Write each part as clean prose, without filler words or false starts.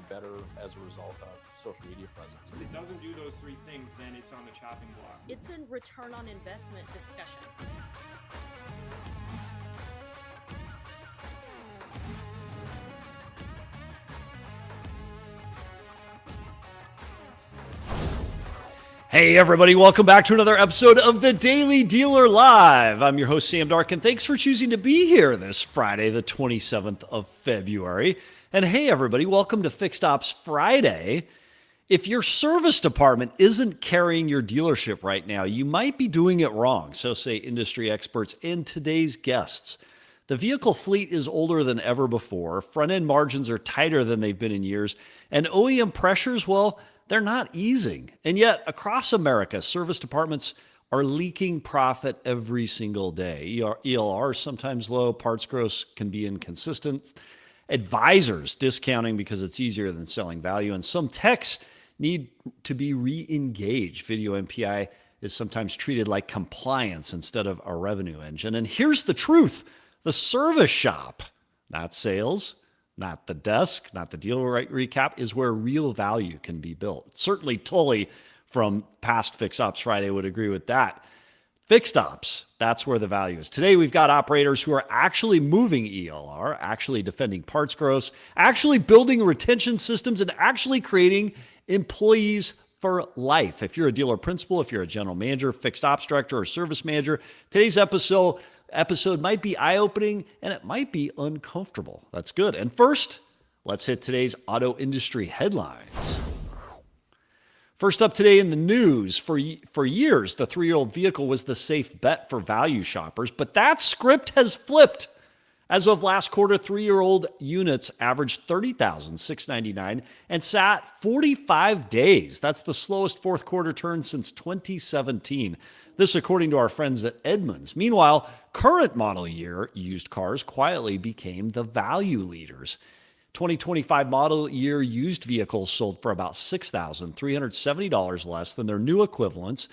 better as a result of social media presence. If it doesn't do those three things, then it's on the chopping block. It's a return on investment discussion. Hey everybody, welcome back to another episode of the Daily Dealer Live. I'm your host, Sam Dark, and thanks for choosing to be here this Friday, the 27th of February. And hey everybody, welcome to Fixed Ops Friday. If your service department isn't carrying your dealership right now, you might be doing it wrong, so say industry experts and today's guests. The vehicle fleet is older than ever before, front-end margins are tighter than they've been in years, and OEM pressures, well, they're not easing. And yet, across America, service departments are leaking profit every single day. ELR is sometimes low, parts gross can be inconsistent, advisors discounting because it's easier than selling value, and some techs need to be re-engaged. Video MPI is sometimes treated like compliance instead of a revenue engine. And here's the truth. The service shop, not sales, not the desk, not the deal recap, is where real value can be built. Certainly Tully from past Fixed Ops Friday would agree with that. Fixed Ops, that's where the value is. Today we've got operators who are actually moving ELR, actually defending parts gross, actually building retention systems, and actually creating employees for life. If you're a dealer principal, if you're a general manager, fixed ops director, or service manager, today's episode might be eye-opening and it might be uncomfortable. That's good. And first, let's hit today's auto industry headlines. First up today in the news, for years, the 3-year-old vehicle was the safe bet for value shoppers, but that script has flipped. As of last quarter, 3-year-old units averaged $30,699 and sat 45 days. That's the slowest fourth quarter turn since 2017. This according to our friends at Edmunds. Meanwhile, current model year used cars quietly became the value leaders. 2025 model year used vehicles sold for about $6,370 less than their new equivalents,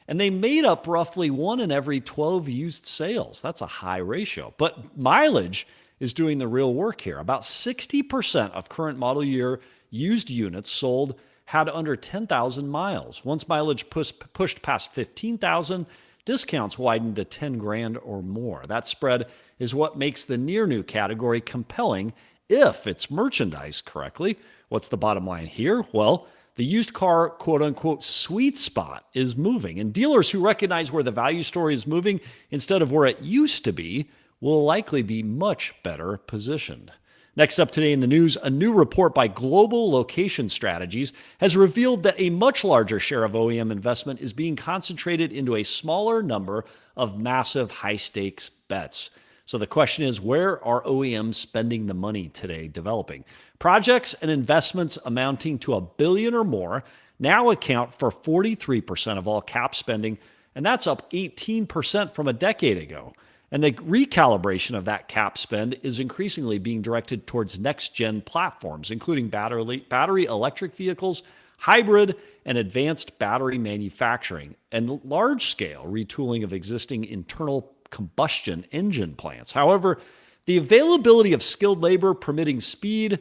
and they made up roughly 1 in every 12 used sales. That's a high ratio. But mileage is doing the real work here. About 60% of current model year used units sold had under 10,000 miles. Once mileage pushed past 15,000, discounts widened to 10 grand or more. That spread is what makes the near new category compelling if it's merchandised correctly. What's the bottom line here? Well, the used car quote-unquote sweet spot is moving, and dealers who recognize where the value story is moving instead of where it used to be will likely be much better positioned. Next up today in the news, a new report by Global Location Strategies has revealed that a much larger share of OEM investment is being concentrated into a smaller number of massive high-stakes bets. So the question is, where are OEMs spending the money today developing? Projects and investments amounting to $1 billion or more now account for 43% of all cap spending, and that's up 18% from a decade ago. And the recalibration of that cap spend is increasingly being directed towards next-gen platforms, including battery electric vehicles, hybrid, and advanced battery manufacturing, and large-scale retooling of existing internal combustion engine plants. However, the availability of skilled labor, permitting speed,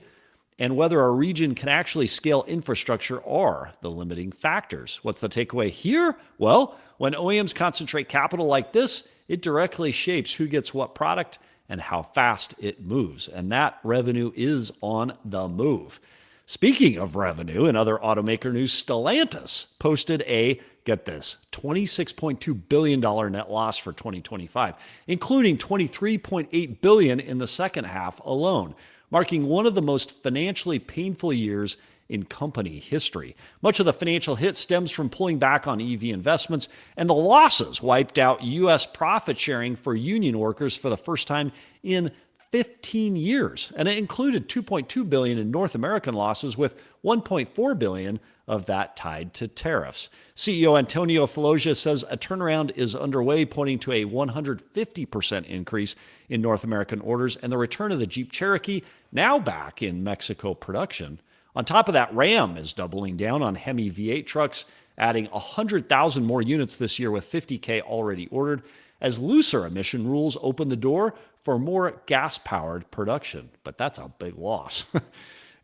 and whether a region can actually scale infrastructure are the limiting factors. What's the takeaway here? Well, when OEMs concentrate capital like this, it directly shapes who gets what product and how fast it moves. And that revenue is on the move. Speaking of revenue, in other automaker news, Stellantis posted a, get this, $26.2 billion net loss for 2025, including $23.8 billion in the second half alone, marking one of the most financially painful years in company history. Much of the financial hit stems from pulling back on EV investments, and the losses wiped out U.S. profit sharing for union workers for the first time in 15 years. And it included $2.2 billion in North American losses, with $1.4 billion of that tied to tariffs. CEO Antonio Filosa says a turnaround is underway, pointing to a 150% increase in North American orders and the return of the Jeep Cherokee, now back in Mexico production. On top of that, Ram is doubling down on Hemi V8 trucks, adding 100,000 more units this year with 50K already ordered, as looser emission rules open the door for more gas-powered production. But that's a big loss.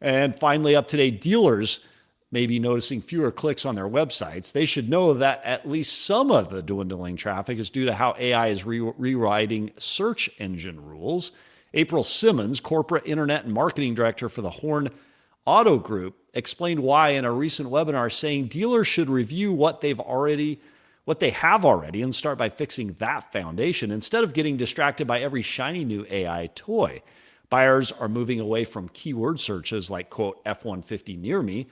And finally, up-to-date dealers may be noticing fewer clicks on their websites. They should know that at least some of the dwindling traffic is due to how AI is rewriting search engine rules. April Simmons, corporate internet and marketing director for the Horn Auto Group, explained why in a recent webinar, saying dealers should review what they have already and start by fixing that foundation instead of getting distracted by every shiny new AI toy. Buyers are moving away from keyword searches like, quote, F-150 near me,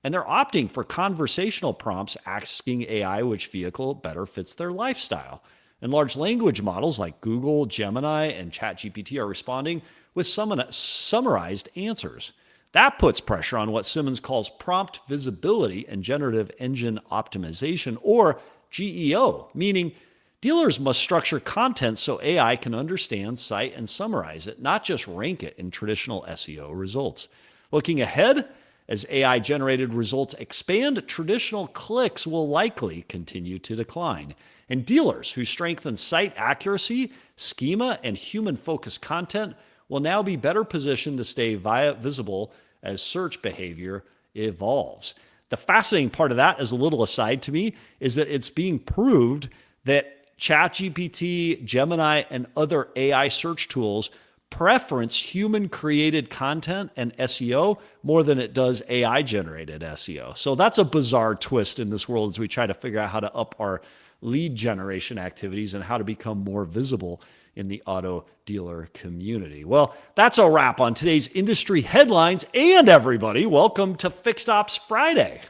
and they're opting for conversational prompts asking AI which vehicle better fits their lifestyle. And large language models like Google, Gemini, and ChatGPT are responding with summarized answers. That puts pressure on what Simmons calls prompt visibility and generative engine optimization, or GEO, meaning dealers must structure content so AI can understand, cite, and summarize it, not just rank it in traditional SEO results. Looking ahead, as AI-generated results expand, traditional clicks will likely continue to decline. And dealers who strengthen site accuracy, schema, and human-focused content will now be better positioned to stay visible as search behavior evolves. The fascinating part of that, as a little aside to me, is that it's being proved that ChatGPT, Gemini, and other AI search tools preference human-created content and SEO more than it does AI-generated SEO. So that's a bizarre twist in this world as we try to figure out how to up our lead generation activities and how to become more visible in the auto dealer community. Well, that's a wrap on today's industry headlines. And everybody, welcome to Fixed Ops Friday.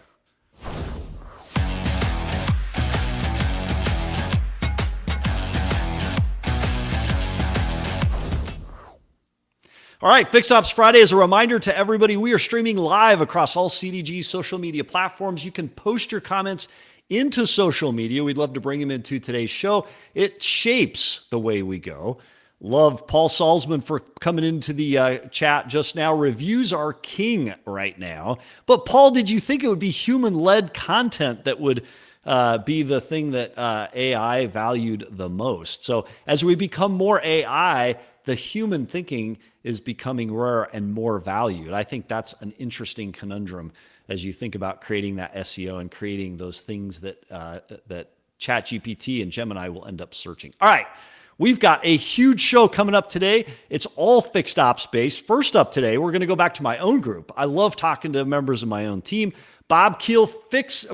All right, Fixed Ops Friday is a reminder to everybody, we are streaming live across all CDG social media platforms. You can post your comments into social media. We'd love to bring them into today's show. It shapes the way we go. Love Paul Salzman for coming into the chat just now. Reviews are king right now. But Paul, did you think it would be human-led content that would be the thing that AI valued the most? So as we become more AI, the human thinking is becoming rare and more valued. I think that's an interesting conundrum as you think about creating that SEO and creating those things that that ChatGPT and Gemini will end up searching. All right, we've got a huge show coming up today. It's all fixed ops based. First up today, we're going to go back to my own group. I love talking to members of my own team. Bob Keuhl,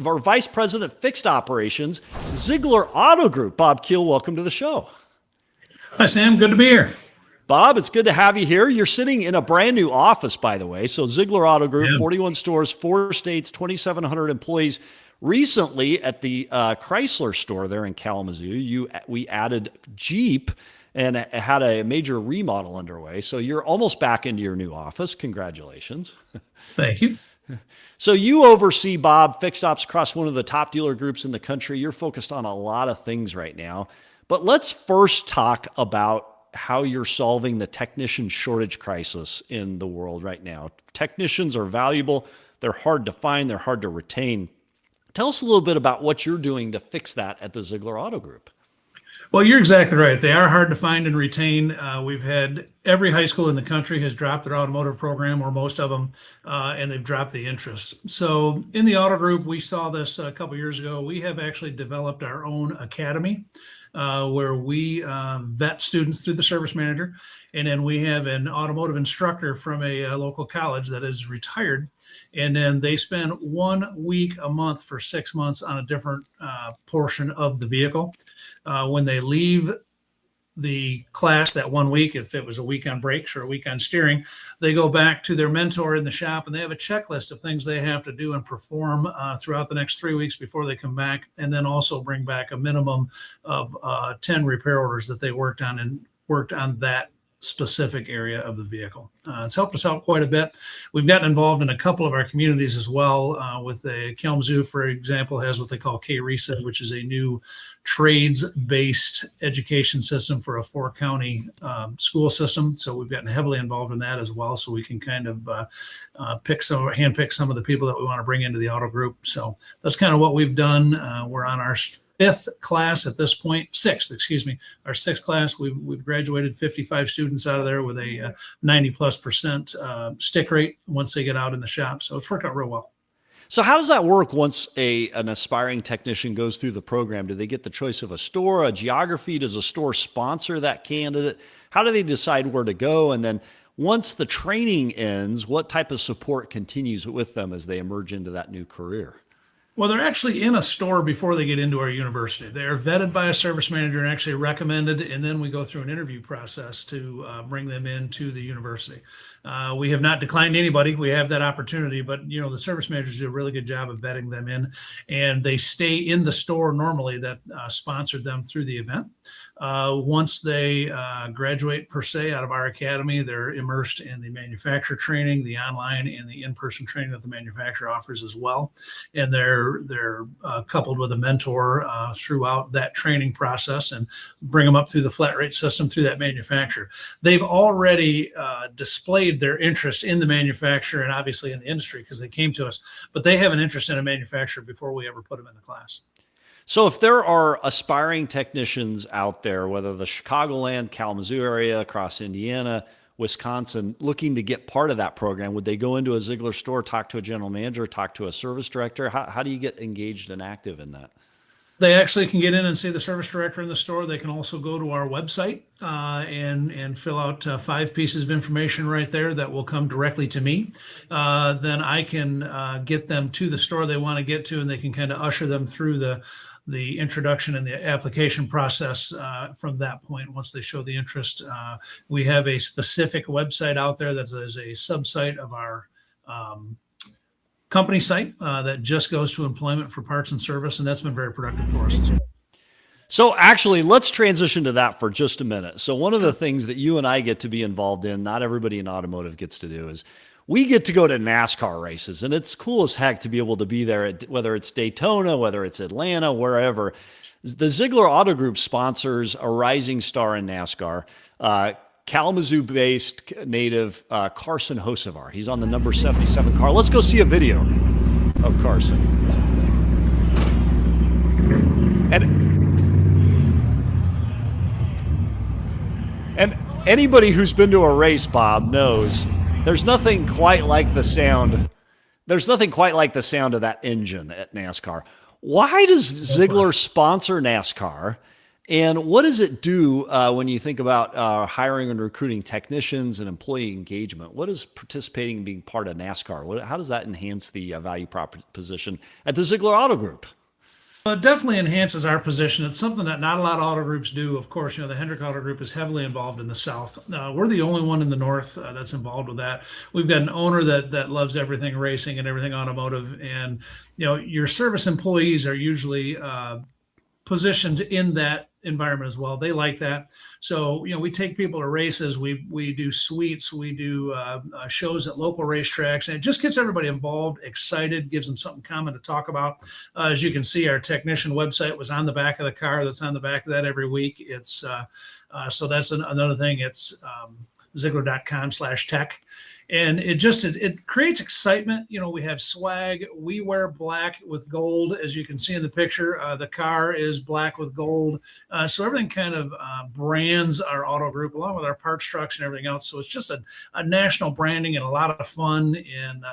our Vice President Fixed Operations, Ziglar Auto Group. Bob Keuhl, welcome to the show. Hi, Sam. Good to be here. Bob, it's good to have you here. You're sitting in a brand new office, by the way. So Ziglar Auto Group, 41 stores, 4 states, 2,700 employees. Recently at the Chrysler store there in Kalamazoo, we added Jeep and had a major remodel underway. So you're almost back into your new office. Congratulations. Thank you. So you oversee, Bob, fixed ops across one of the top dealer groups in the country. You're focused on a lot of things right now. But let's first talk about how you're solving the technician shortage crisis in the world right now. Technicians are valuable. They're hard to find. They're hard to retain. Tell us a little bit about what you're doing to fix that at the Ziglar Auto Group. Well, you're exactly right. They are hard to find and retain. We've had every high school in the country has dropped their automotive program, or most of them, and they've dropped the interest. So in the Auto Group, we saw this a couple years ago. We have actually developed our own academy where we vet students through the service manager. And then we have an automotive instructor from a local college that is retired. And then they spend 1 week a month for 6 months on a different portion of the vehicle. When they leave the class that 1 week, if it was a week on brakes or a week on steering, they go back to their mentor in the shop and they have a checklist of things they have to do and perform throughout the next 3 weeks before they come back, and then also bring back a minimum of 10 repair orders that they worked on that specific area of the vehicle. It's helped us out quite a bit. We've gotten involved in a couple of our communities as well. With the Kalamazoo, for example, has what they call K-Reset, which is a new trades-based education system for a 4-county school system. So we've gotten heavily involved in that as well. So we can kind of handpick some of the people that we want to bring into the Auto Group. So that's kind of what we've done. We're on our fifth class at this point, sixth, excuse me, our sixth class. We've graduated 55 students out of there with a 90+% stick rate once they get out in the shop. So it's worked out real well. So how does that work once an aspiring technician goes through the program? Do they get the choice of a store, a geography? Does a store sponsor that candidate? How do they decide where to go? And then once the training ends, what type of support continues with them as they emerge into that new career? Well, they're actually in a store before they get into our university. They are vetted by a service manager and actually recommended, and then we go through an interview process to bring them into the university. We have not declined anybody. We have that opportunity, but the service managers do a really good job of vetting them in, and they stay in the store normally that sponsored them through the event. Once they graduate per se out of our academy, they're immersed in the manufacturer training, the online and the in-person training that the manufacturer offers as well. And they're coupled with a mentor throughout that training process and bring them up through the flat rate system through that manufacturer. They've already displayed their interest in the manufacturer and obviously in the industry because they came to us, but they have an interest in a manufacturer before we ever put them in the class. So if there are aspiring technicians out there, whether the Chicagoland, Kalamazoo area, across Indiana, Wisconsin, looking to get part of that program, would they go into a Ziglar store, talk to a general manager, talk to a service director? How do you get engaged and active in that? They actually can get in and see the service director in the store. They can also go to our website and fill out 5 pieces of information right there that will come directly to me. Then I can get them to the store they want to get to, and they can kind of usher them through the introduction and the application process from that point. Once they show the interest, we have a specific website out there that is a subsite of our company site that just goes to employment for parts and service, and that's been very productive for us as well. So actually, let's transition to that for just a minute. So one of the things that you and I get to be involved in, not everybody in automotive gets to do, is we get to go to NASCAR races, and it's cool as heck to be able to be there, whether it's Daytona, whether it's Atlanta, wherever. The Ziglar Auto Group sponsors a rising star in NASCAR, Kalamazoo-based native Carson Hocevar. He's on the number 77 car. Let's go see a video of Carson. And anybody who's been to a race, Bob, knows there's nothing quite like the sound. There's nothing quite like the sound of that engine at NASCAR. Why does Ziglar sponsor NASCAR? And what does it do when you think about hiring and recruiting technicians and employee engagement? What is participating and being part of NASCAR? How does that enhance the value proposition at the Ziglar Auto Group? Well, it definitely enhances our position. It's something that not a lot of auto groups do. Of course, the Hendrick Auto Group is heavily involved in the South. We're the only one in the North that's involved with that. We've got an owner that loves everything racing and everything automotive. And, your service employees are usually positioned in that environment as well. They like that. So, we take people to races. We do suites. We do shows at local racetracks, and it just gets everybody involved, excited, gives them something common to talk about. As you can see, our technician website was on the back of the car. That's on the back of that every week. It's so that's another thing. It's Ziglar.com/tech. And it creates excitement. We have swag. We wear black with gold, as you can see in the picture. The car is black with gold. So everything kind of brands our auto group along with our parts trucks and everything else. So it's just a national branding and a lot of fun. And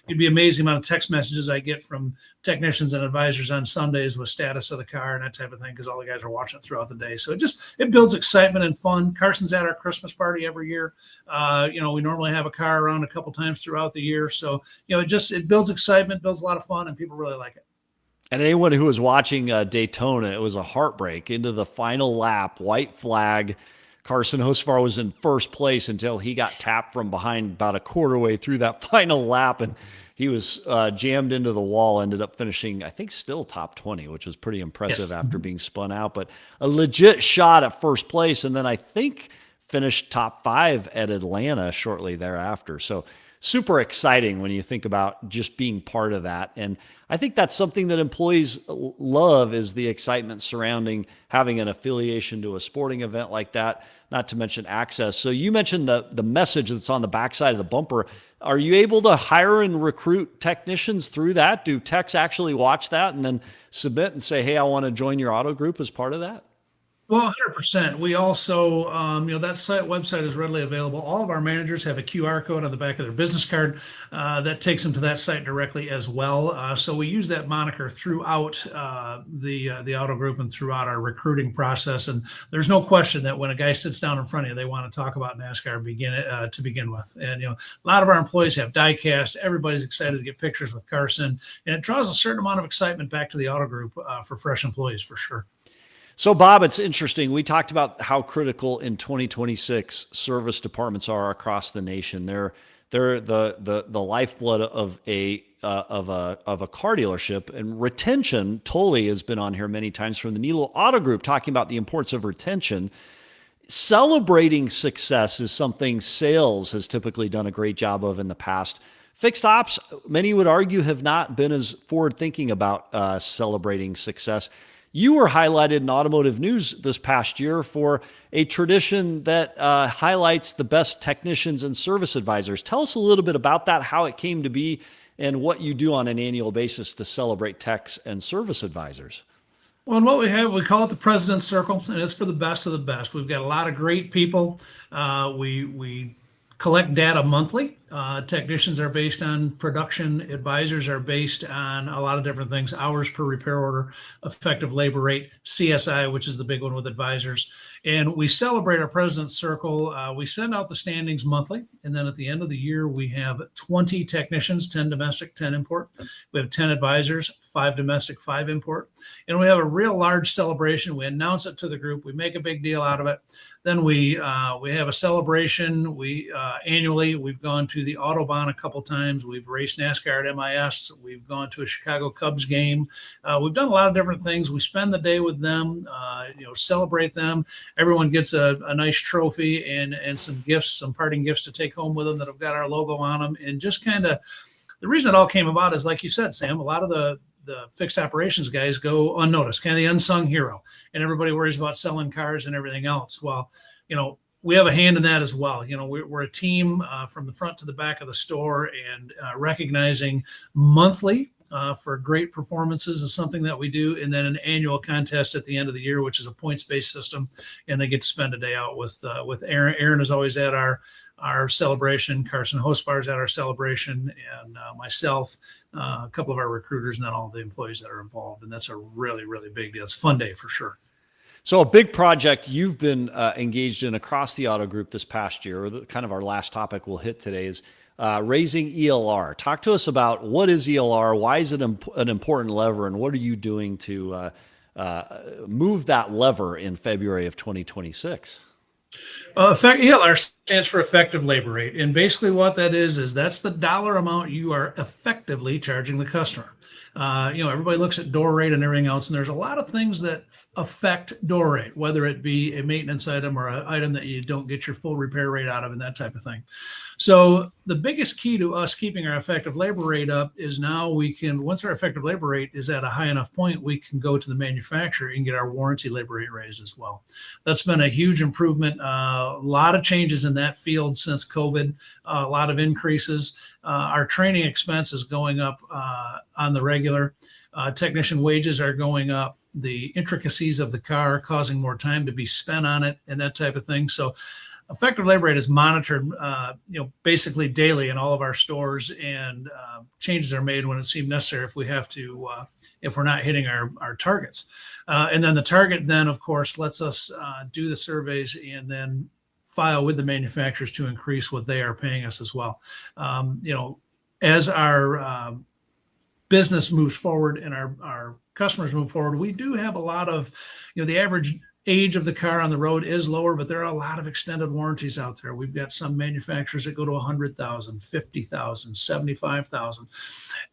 you'd be amazed the amount of text messages I get from technicians and advisors on Sundays with status of the car and that type of thing, because all the guys are watching it throughout the day. So it builds excitement and fun. Carson's at our Christmas party every year. We normally have a car around a couple times throughout the year. So, it builds excitement, builds a lot of fun, and people really like it. And anyone who was watching Daytona, it was a heartbreak. Into the final lap, white flag. Carson Hocevar was in first place until he got tapped from behind about a quarter way through that final lap. And he was jammed into the wall, ended up finishing, I think, still top 20, which was pretty impressive after being spun out. But a legit shot at first place. And then I think finished top 5 at Atlanta shortly thereafter. So super exciting when you think about just being part of that. And I think that's something that employees love, is the excitement surrounding having an affiliation to a sporting event like that, not to mention access. So you mentioned the message that's on the backside of the bumper. Are you able to hire and recruit technicians through that? Do techs actually watch that and then submit and say, hey, I want to join your auto group as part of that? Well, 100%. We also, that website is readily available. All of our managers have a QR code on the back of their business card that takes them to that site directly as well. So we use that moniker throughout the auto group and throughout our recruiting process. And there's no question that when a guy sits down in front of you, they want to talk about NASCAR to begin with. And a lot of our employees have die cast. Everybody's excited to get pictures with Carson, and it draws a certain amount of excitement back to the auto group for fresh employees, for sure. So, Bob, it's interesting. We talked about how critical in 2026 service departments are across the nation. They're the lifeblood of a car dealership, and retention. Tully has been on here many times from the Nilo Auto Group talking about the importance of retention. Celebrating success is something sales has typically done a great job of in the past. Fixed ops, many would argue, have not been as forward thinking about celebrating success. You were highlighted in automotive news this past year for a tradition that highlights the best technicians and service advisors. Tell us a little bit about that, how it came to be, and what you do on an annual basis to celebrate techs and service advisors. Well, and what we call it the President's Circle, and it's for the best of the best. We've got a lot of great people. We collect data monthly. Technicians are based on production. Advisors are based on a lot of different things: hours per repair order, effective labor rate, CSI, which is the big one with advisors. And we celebrate our President's Circle. We send out the standings monthly. And then at the end of the year, we have 20 technicians, 10 domestic, 10 import. We have 10 advisors, 5 domestic, 5 import. And we have a real large celebration. We announce it to the group. We make a big deal out of it. Then we have a celebration. Annually, we've gone to the Autobahn a couple times. We've raced NASCAR at MIS. We've gone to a Chicago Cubs game. We've done a lot of different things. We spend the day with them, celebrate them. Everyone gets a nice trophy and some gifts, some parting gifts to take home with them that have got our logo on them. And just kind of the reason it all came about is, like you said, Sam, a lot of the fixed operations guys go unnoticed, kind of the unsung hero, and everybody worries about selling cars and everything else. Well, we have a hand in that as well. We're a team from the front to the back of the store, and recognizing monthly for great performances is something that we do. And then an annual contest at the end of the year, which is a points-based system, and they get to spend a day out with Aaron. Aaron is always at our celebration. Carson Hospar's at our celebration, and myself, a couple of our recruiters, and then all the employees that are involved. And that's a really, really big deal. It's a fun day for sure. So a big project you've been engaged in across the auto group this past year, or kind of our last topic we'll hit today, is raising ELR. Talk to us about what is ELR, why is it an important lever, and what are you doing to move that lever in February of 2026? ELR stands for effective labor rate. And basically what that is that's the dollar amount you are effectively charging the customer. Everybody looks at door rate and everything else, and there's a lot of things that affect door rate, whether it be a maintenance item or an item that you don't get your full repair rate out of and that type of thing. So the biggest key to us keeping our effective labor rate up is now once our effective labor rate is at a high enough point, we can go to the manufacturer and get our warranty labor rate raised as well. That's been a huge improvement. A lot of changes in that field since COVID, a lot of increases. Our training expense is going up on the regular. Technician wages are going up. The intricacies of the car causing more time to be spent on it and that type of thing. So effective labor rate is monitored, basically daily in all of our stores, and changes are made when it seems necessary if we have to, if we're not hitting our targets. And then the target then, of course, lets us do the surveys and then file with the manufacturers to increase what they are paying us as well. As our business moves forward and our customers move forward, we do have a lot of, the average age of the car on the road is lower, but there are a lot of extended warranties out there. We've got some manufacturers that go to 100,000, 50,000, 75,000.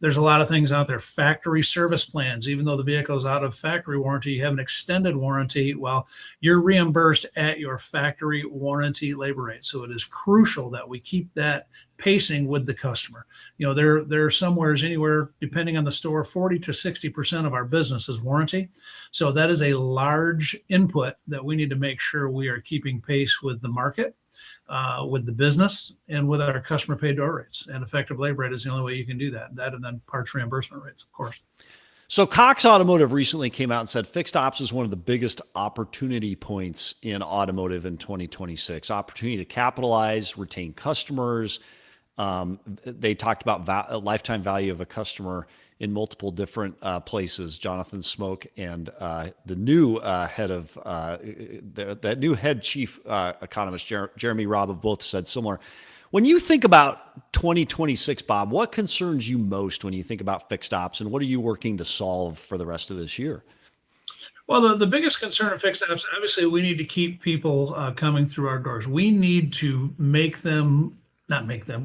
There's a lot of things out there. Factory service plans, even though the vehicle is out of factory warranty, you have an extended warranty. Well, you're reimbursed at your factory warranty labor rate. So it is crucial that we keep that pacing with the customer. There are somewheres anywhere, depending on the store, 40 to 60% of our business is warranty. So that is a large input that we need to make sure we are keeping pace with the market, with the business, and with our customer paid door rates. And effective labor rate is the only way you can do that. That and then parts reimbursement rates, of course. So Cox Automotive recently came out and said fixed ops is one of the biggest opportunity points in automotive in 2026. Opportunity to capitalize, retain customers. They talked about lifetime value of a customer in multiple different places. Jonathan Smoke and the new head chief economist, Jeremy Robb, have both said similar. When you think about 2026, Bob, what concerns you most when you think about fixed ops, and what are you working to solve for the rest of this year? Well, the biggest concern of fixed ops, obviously, we need to keep people coming through our doors. We need to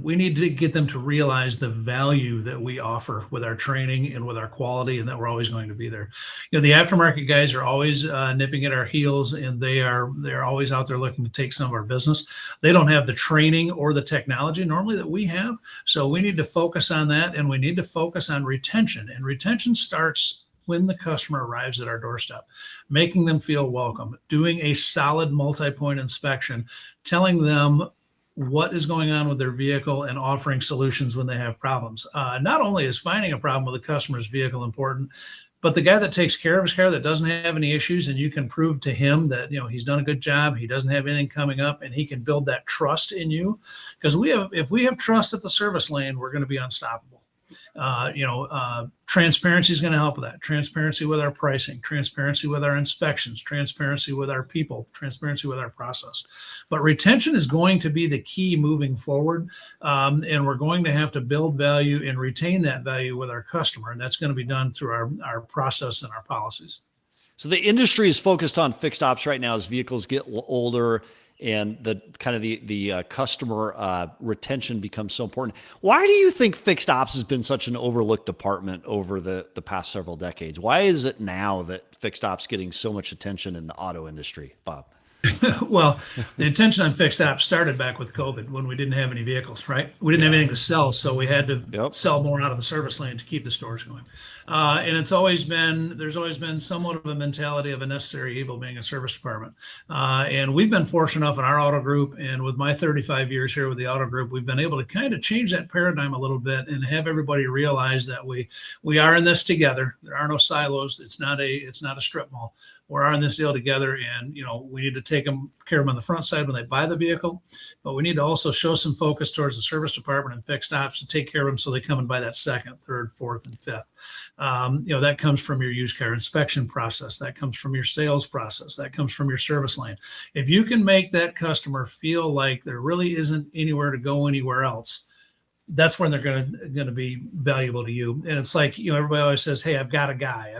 we need to get them to realize the value that we offer with our training and with our quality, and that we're always going to be there. The aftermarket guys are always nipping at our heels, and they're always out there looking to take some of our business. They don't have the training or the technology normally that we have. So we need to focus on that, and we need to focus on retention. And retention starts when the customer arrives at our doorstep, making them feel welcome, doing a solid multi-point inspection, telling them what is going on with their vehicle, and offering solutions when they have problems. Not only is finding a problem with a customer's vehicle important, but the guy that takes care of his car that doesn't have any issues, and you can prove to him that he's done a good job, he doesn't have anything coming up, and he can build that trust in you. Because if we have trust at the service lane, we're going to be unstoppable. Transparency is going to help with that. Transparency with our pricing, transparency with our inspections, transparency with our people, transparency with our process. But retention is going to be the key moving forward. And we're going to have to build value and retain that value with our customer. And that's going to be done through our process and our policies. So the industry is focused on fixed ops right now as vehicles get older and the kind of the customer retention becomes so important. Why do you think fixed ops has been such an overlooked department over the past several decades? Why is it now that fixed ops getting so much attention in the auto industry, Bob? Well, the attention on fixed ops started back with COVID when we didn't have any vehicles, right? We didn't have anything to sell, so we had to sell more out of the service lane to keep the stores going. And there's always been somewhat of a mentality of a necessary evil being a service department. And we've been fortunate enough in our auto group, and with my 35 years here with the auto group, we've been able to kind of change that paradigm a little bit and have everybody realize that we are in this together. There are no silos. It's not a strip mall. We're in this deal together, and we need to take care of them on the front side when they buy the vehicle, but we need to also show some focus towards the service department and fixed ops to take care of them so they come and buy that second, third, fourth, and fifth. That comes from your used car inspection process. That comes from your sales process. That comes from your service lane. If you can make that customer feel like there really isn't anywhere to go anywhere else, that's when they're going to be valuable to you. And it's like, everybody always says, hey, I've got a guy.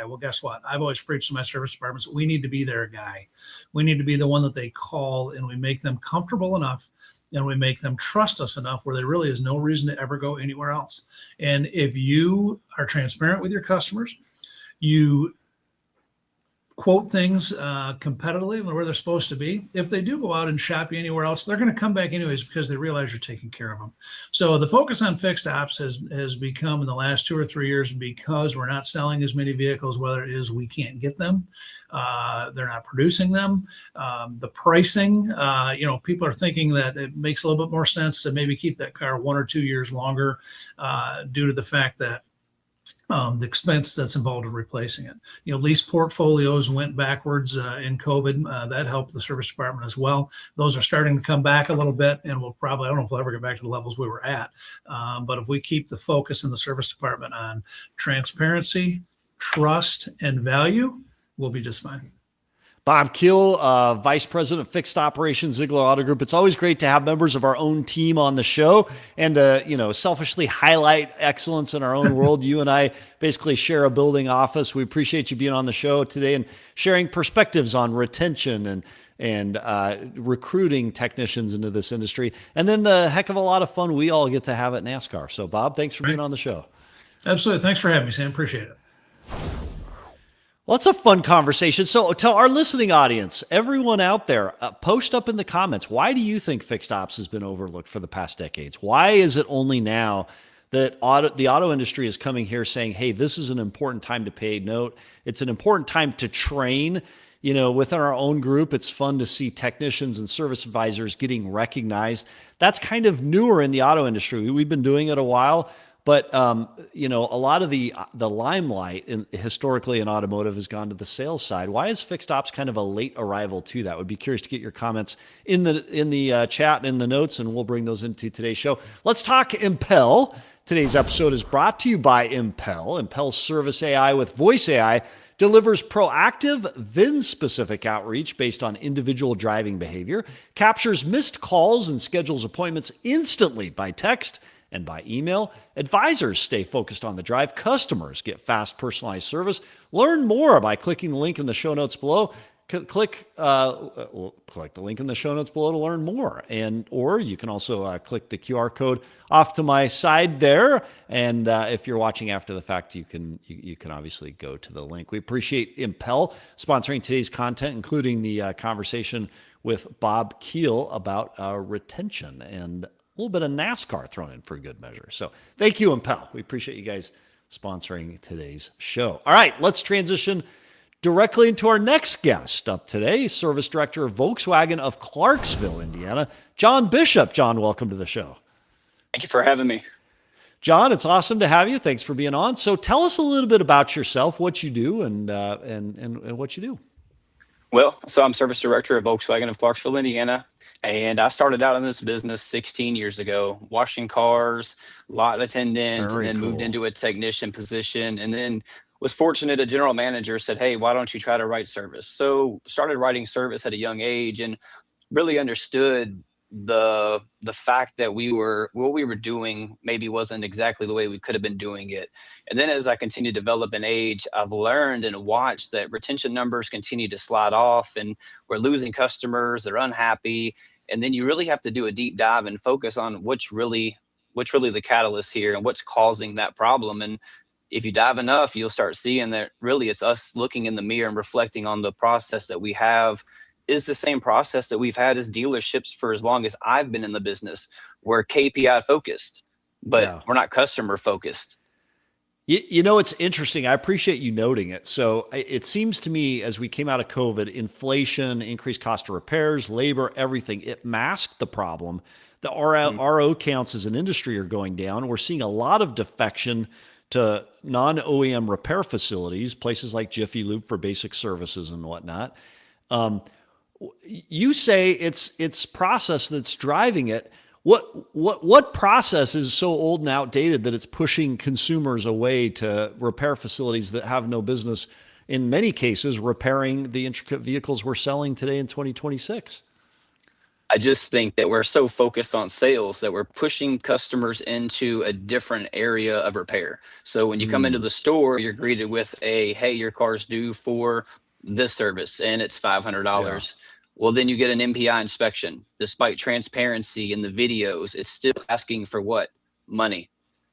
Well, guess what? I've always preached to my service departments, we need to be their guy. We need to be the one that they call, and we make them comfortable enough, and we make them trust us enough where there really is no reason to ever go anywhere else. And if you are transparent with your customers, you quote things competitively where they're supposed to be. If they do go out and shop you anywhere else, they're going to come back anyways because they realize you're taking care of them. So the focus on fixed ops has become in the last 2 or 3 years, because we're not selling as many vehicles, whether it is we can't get them, they're not producing them. The pricing, people are thinking that it makes a little bit more sense to maybe keep that car 1 or 2 years longer due to the fact that the expense that's involved in replacing it. Lease portfolios went backwards in COVID. That helped the service department as well. Those are starting to come back a little bit, and I don't know if we'll ever get back to the levels we were at. But if we keep the focus in the service department on transparency, trust, and value, we'll be just fine. Bob Keuhl, Vice President of Fixed Operations, Ziglar Auto Group. It's always great to have members of our own team on the show and selfishly highlight excellence in our own world. You and I basically share a building office. We appreciate you being on the show today and sharing perspectives on retention and recruiting technicians into this industry. And then the heck of a lot of fun we all get to have at NASCAR. So, Bob, thanks for being on the show. Absolutely. Thanks for having me, Sam. Appreciate it. Well, that's a fun conversation. So to our listening audience, everyone out there, post up in the comments, why do you think fixed ops has been overlooked for the past decades? Why is it only now that the auto industry is coming here saying, hey, this is an important time to pay note. It's an important time to train. You know, within our own group, it's fun to see technicians and service advisors getting recognized. That's kind of newer in the auto industry. We've been doing it a while. But, you know, a lot of the limelight historically in automotive has gone to the sales side. Why is fixed ops kind of a late arrival to that? Would be curious to get your comments in the chat and in the notes, and we'll bring those into today's show. Let's talk Impel. Today's episode is brought to you by Impel. Impel's service AI with voice AI delivers proactive, VIN-specific outreach based on individual driving behavior, captures missed calls and schedules appointments instantly by text and by email. Advisors stay focused on the drive. Customers get fast, personalized service. Learn more by clicking the link in the show notes below. Click the link in the show notes below to learn more. Or you can also click the QR code off to my side there. And if you're watching after the fact, you can obviously go to the link. We appreciate Impel sponsoring today's content, including the conversation with Bob Keuhl about retention and a little bit of NASCAR thrown in for good measure. So thank you, Impel. We appreciate you guys sponsoring today's show. All right, let's transition directly into our next guest up today, Service Director of Volkswagen of Clarksville, Indiana, John Bishop. John, welcome to the show. Thank you for having me. John, it's awesome to have you. Thanks for being on. So tell us a little bit about yourself, what you do, and what you do. Well, so I'm Service Director of Volkswagen of Clarksville, Indiana, and I started out in this business 16 years ago, washing cars, lot attendant, Very and then moved cool. into a technician position, and then was fortunate a general manager said, hey, why don't you try to write service? So started writing service at a young age and really understood the fact that what we were doing maybe wasn't exactly the way we could have been doing it. And then as I continue to develop in age, I've learned and watched that retention numbers continue to slide off and we're losing customers, they're unhappy. And then you really have to do a deep dive and focus on what's really the catalyst here and what's causing that problem. And if you dive enough, you'll start seeing that really it's us looking in the mirror and reflecting on the process that we have is the same process that we've had as dealerships for as long as I've been in the business. We're KPI focused, but we're not customer focused. You know, it's interesting. I appreciate you noting it. So it seems to me as we came out of COVID, inflation, increased cost of repairs, labor, everything, it masked the problem. The RO counts as an industry are going down. We're seeing a lot of defection to non-OEM repair facilities, places like Jiffy Lube for basic services and whatnot. You say it's process that's driving it. What process is so old and outdated that it's pushing consumers away to repair facilities that have no business, in many cases, repairing the intricate vehicles we're selling today in 2026? I just think that we're so focused on sales that we're pushing customers into a different area of repair. So when you come into the store, you're greeted with hey, your car's due for this service and it's $500. Well, then you get an MPI inspection. Despite transparency in the videos, it's still asking for what? Money.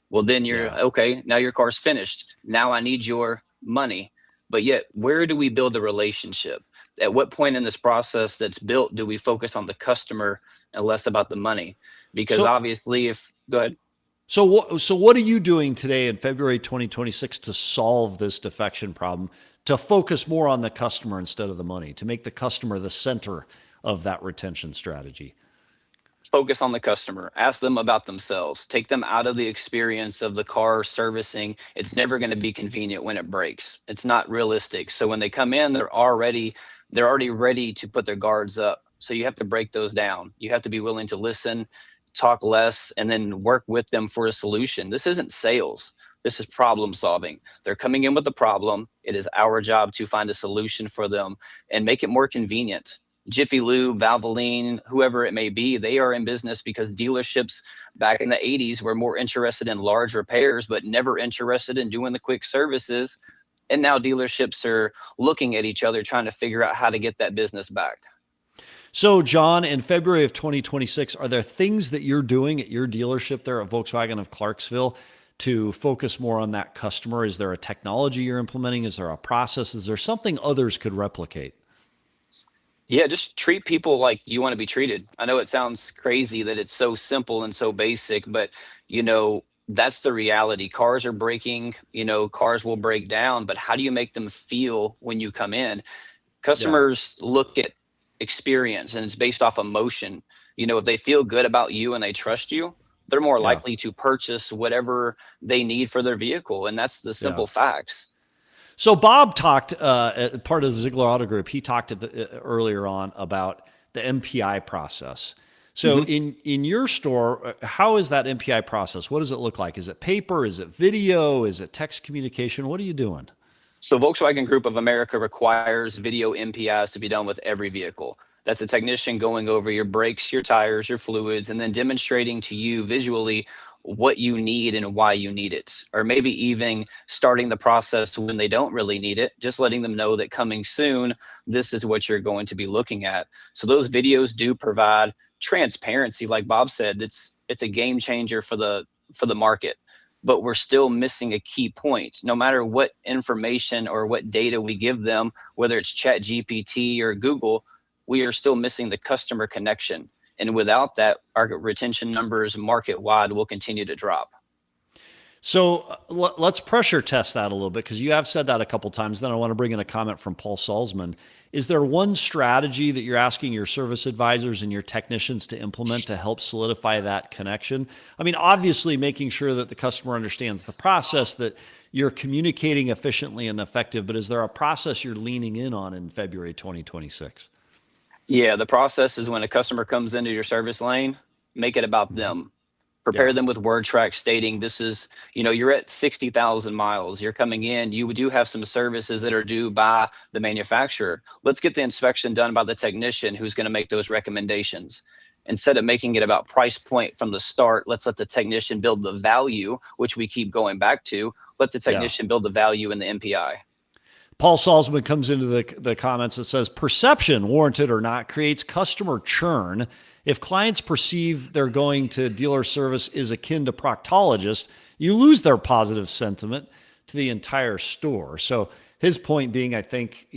Well, then you're okay, now your car's finished. Now I need your money. But yet, where do we build a relationship? At what point in this process that's built do we focus on the customer and less about the money? Because obviously go ahead. So what are you doing today in February 2026 to solve this defection problem, to focus more on the customer instead of the money, to make the customer the center of that retention strategy? Focus on the customer. Ask them about themselves. Take them out of the experience of the car servicing. It's never going to be convenient when it breaks. It's not realistic. So when they come in, they're already ready to put their guards up. So you have to break those down. You have to be willing to listen, talk less, and then work with them for a solution. This isn't sales. This is problem solving. They're coming in with a problem. It is our job to find a solution for them and make it more convenient. Jiffy Lube, Valvoline, whoever it may be, they are in business because dealerships back in the 80s were more interested in large repairs, but never interested in doing the quick services. And now dealerships are looking at each other, trying to figure out how to get that business back. So, John, in February of 2026, are there things that you're doing at your dealership there at Volkswagen of Clarksville to focus more on that customer? Is there a technology you're implementing? Is there a process? Is there something others could replicate? Yeah, just treat people like you want to be treated. I know it sounds crazy that it's so simple and so basic, but that's the reality. Cars are breaking, cars will break down, but how do you make them feel when you come in? Customers look at experience, and it's based off emotion. If they feel good about you and they trust you, they're more likely to purchase whatever they need for their vehicle. And that's the simple facts. So Bob talked, part of the Ziglar Auto Group, he talked earlier on about the MPI process. So in your store, how is that MPI process? What does it look like? Is it paper? Is it video? Is it text communication? What are you doing? So Volkswagen Group of America requires video MPIs to be done with every vehicle. That's a technician going over your brakes, your tires, your fluids, and then demonstrating to you visually what you need and why you need it. Or maybe even starting the process when they don't really need it, just letting them know that coming soon, this is what you're going to be looking at. So those videos do provide transparency. Like Bob said, it's a game changer for the market. But we're still missing a key point. No matter what information or what data we give them, whether it's ChatGPT or Google, we are still missing the customer connection. And without that, our retention numbers market-wide will continue to drop. So let's pressure test that a little bit, because you have said that a couple times. Then I want to bring in a comment from Paul Salzman. Is there one strategy that you're asking your service advisors and your technicians to implement to help solidify that connection? I mean, obviously making sure that the customer understands the process, that you're communicating efficiently and effective, but is there a process you're leaning in on in February 2026? Yeah, the process is when a customer comes into your service lane, make it about them. Prepare them with word tracks stating this is, you're at 60,000 miles. You're coming in. You do have some services that are due by the manufacturer. Let's get the inspection done by the technician who's going to make those recommendations. Instead of making it about price point from the start, let's let the technician build the value, which we keep going back to. Let the technician build the value in the MPI. Paul Salzman comes into the comments that says, perception, warranted or not, creates customer churn. If clients perceive they're going to dealer service is akin to proctologist, you lose their positive sentiment to the entire store. So his point being, I think,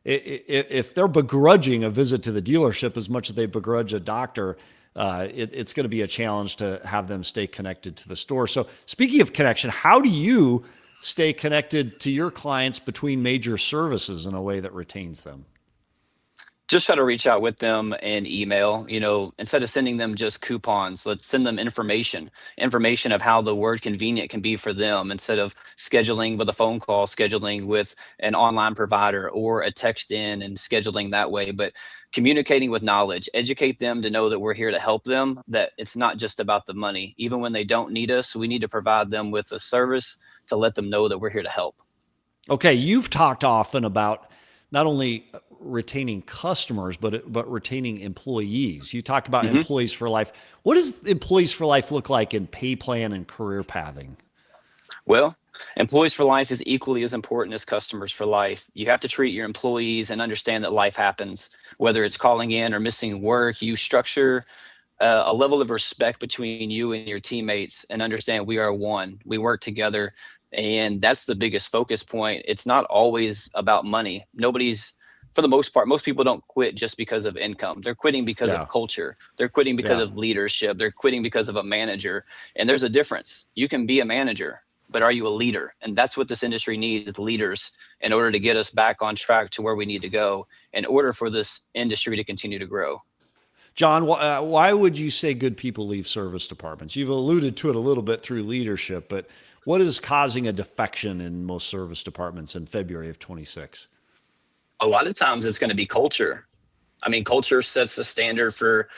if they're begrudging a visit to the dealership as much as they begrudge a doctor, it's going to be a challenge to have them stay connected to the store. So speaking of connection, how do you stay connected to your clients between major services in a way that retains them? Just try to reach out with them in email. Instead of sending them just coupons, let's send them information of how the word convenient can be for them, instead of scheduling with a phone call, scheduling with an online provider or a text in and scheduling that way. But communicating with knowledge, educate them to know that we're here to help them, that it's not just about the money. Even when they don't need us, we need to provide them with a service to let them know that we're here to help. Okay, you've talked often about not only retaining customers, but retaining employees. You talk about employees for life. What does employees for life look like in pay plan and career pathing? Well, employees for life is equally as important as customers for life. You have to treat your employees and understand that life happens, whether it's calling in or missing work. You structure a level of respect between you and your teammates and understand we are one. We work together, and that's the biggest focus point. It's not always about money. For the most part, most people don't quit just because of income. They're quitting because of culture. They're quitting because of leadership. They're quitting because of a manager. And there's a difference. You can be a manager, but are you a leader? And that's what this industry needs, leaders, in order to get us back on track to where we need to go in order for this industry to continue to grow. John, why would you say good people leave service departments? You've alluded to it a little bit through leadership, but what is causing a defection in most service departments in February of 26? A lot of times it's going to be culture. I mean, culture sets the standard for,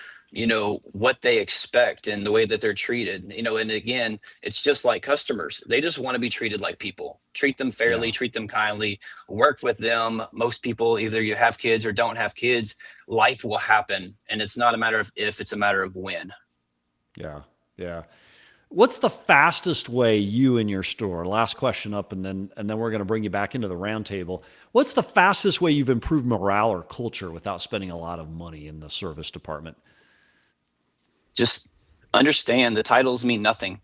what they expect and the way that they're treated, and again, it's just like customers. They just want to be treated like people. Treat them fairly, treat them kindly, work with them. Most people, either you have kids or don't have kids, life will happen. And it's not a matter of if, it's a matter of when. Yeah. What's the fastest way you and your store, last question up, and then we're going to bring you back into the roundtable. What's the fastest way you've improved morale or culture without spending a lot of money in the service department? Just understand the titles mean nothing.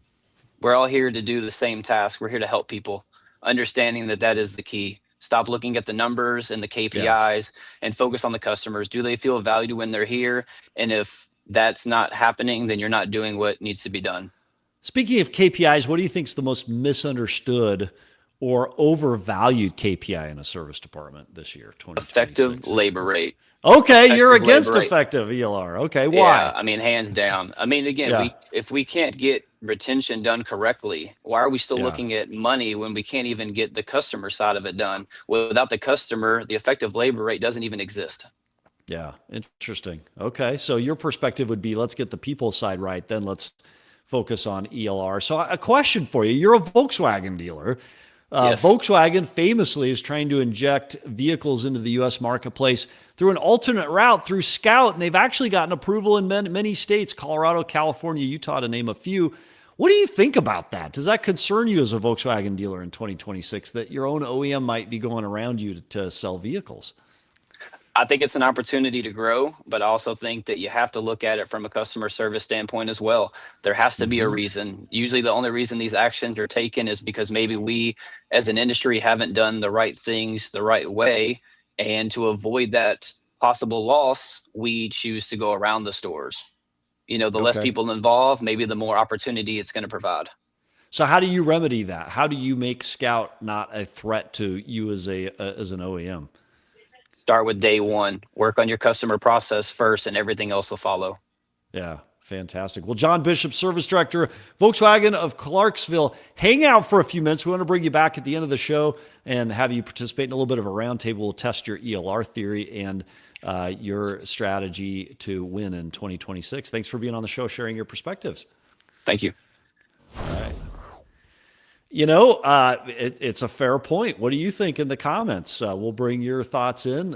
We're all here to do the same task. We're here to help people, understanding that that is the key. Stop looking at the numbers and the KPIs and focus on the customers. Do they feel valued when they're here? And if that's not happening, then you're not doing what needs to be done. Speaking of KPIs, what do you think is the most misunderstood or overvalued KPI in a service department this year, 2026? Effective labor rate. Okay, you're Effective against labor rate. effective ELR. Okay, why? Yeah, I mean, hands down. I mean, again, Yeah. if we can't get retention done correctly, why are we still Yeah. looking at money when we can't even get the customer side of it done? Without the customer, the effective labor rate doesn't even exist. Yeah, interesting. Okay, so your perspective would be, let's get the people side right, then let's focus on ELR. So a question for you. You're a Volkswagen dealer. Yes. Volkswagen famously is trying to inject vehicles into the U.S. marketplace through an alternate route through Scout, and they've actually gotten approval in many states, Colorado, California, Utah, to name a few. What do you think about that? Does that concern you as a Volkswagen dealer in 2026 that your own OEM might be going around you to sell vehicles? I think it's an opportunity to grow, but I also think that you have to look at it from a customer service standpoint as well. There has to be a reason. Usually the only reason these actions are taken is because maybe we as an industry haven't done the right things the right way. And to avoid that possible loss, we choose to go around the stores. The less Okay. people involved, maybe the more opportunity it's going to provide. So how do you remedy that? How do you make Scout not a threat to you as an OEM? Start with day one, work on your customer process first, and everything else will follow. Yeah, fantastic. Well, John Bishop, Service Director, Volkswagen of Clarksville, hang out for a few minutes. We want to bring you back at the end of the show and have you participate in a little bit of a roundtable. We'll test your ELR theory and your strategy to win in 2026. Thanks for being on the show, sharing your perspectives. Thank you. It's a fair point. What do you think in the comments? We'll bring your thoughts in.